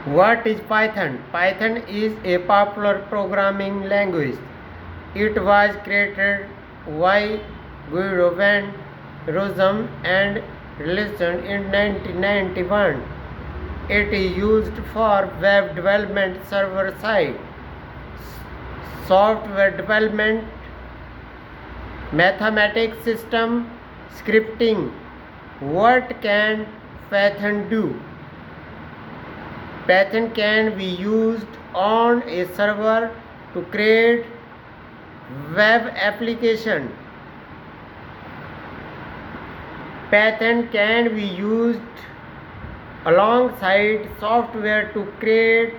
What is Python? Python is a popular programming language. It was created by Guido van Rossum and released in 1991. It is used for web development, server-side software development, mathematics system, scripting. What can Python do? Python can be used on a server to create web application. Python can be used alongside software to create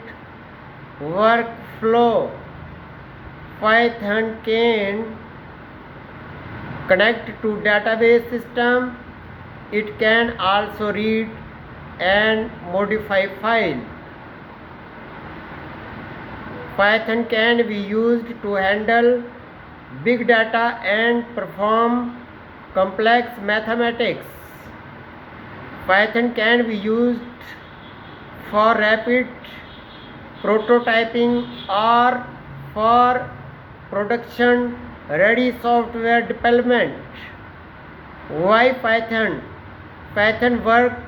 workflow. Python can connect to database system. It can also read and modify file. Python can be used to handle big data and perform complex mathematics. Python can be used for rapid prototyping or for production ready software development. Why Python? Python work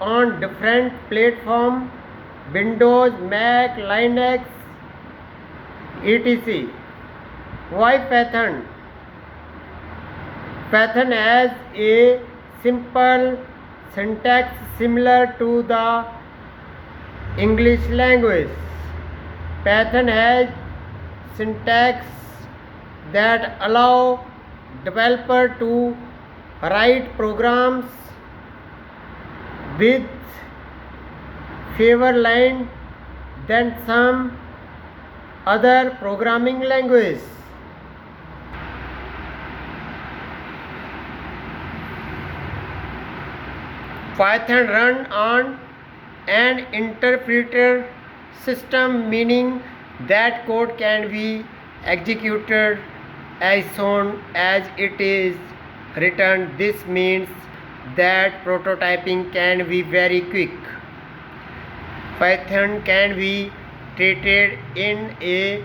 on different platforms: Windows, Mac, Linux, etc. Why Python? Python has a simple syntax similar to the English language. Python has syntax that allow developer to write programs with fewer lines than some other programming languages. Python run on an interpreter system, meaning that code can be executed as soon as it is written. This means that prototyping can be very quick. Python can be treated in a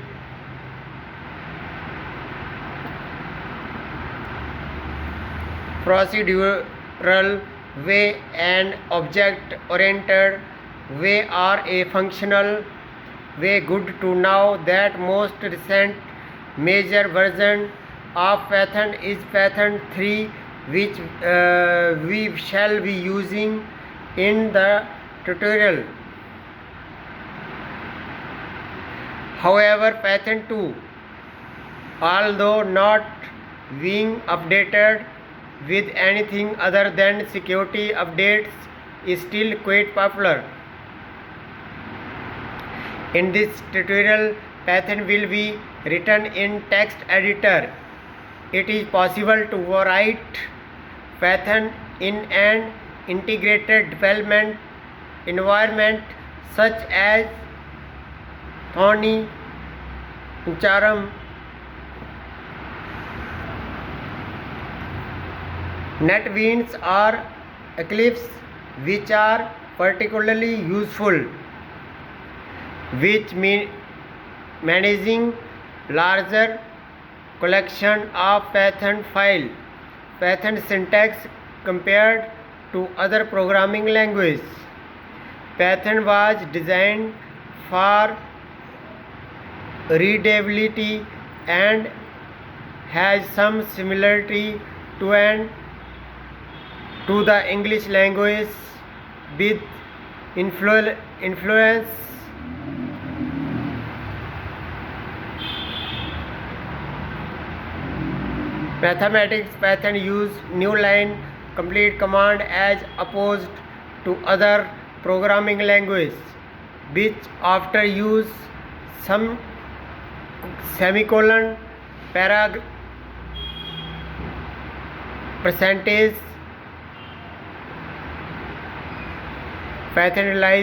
procedural way, an object-oriented way, or a functional way. Good to know that most recent major version of Python is Python 3, which we shall be using in the tutorial. However, Python 2, although not being updated with anything other than security updates, is still quite popular. In this tutorial, Python will be written in text editor. It is possible to write Python in an integrated development environment such as Thorny, Charm, NetBeans or Eclipse, which are particularly useful with managing larger collection of Python file. Python syntax compared to other programming languages. Python was designed for readability and has some similarity to the English language with influence mathematics. Python use new line complete command as opposed to other programming languages, which after use some semicolon, percentage. Python relies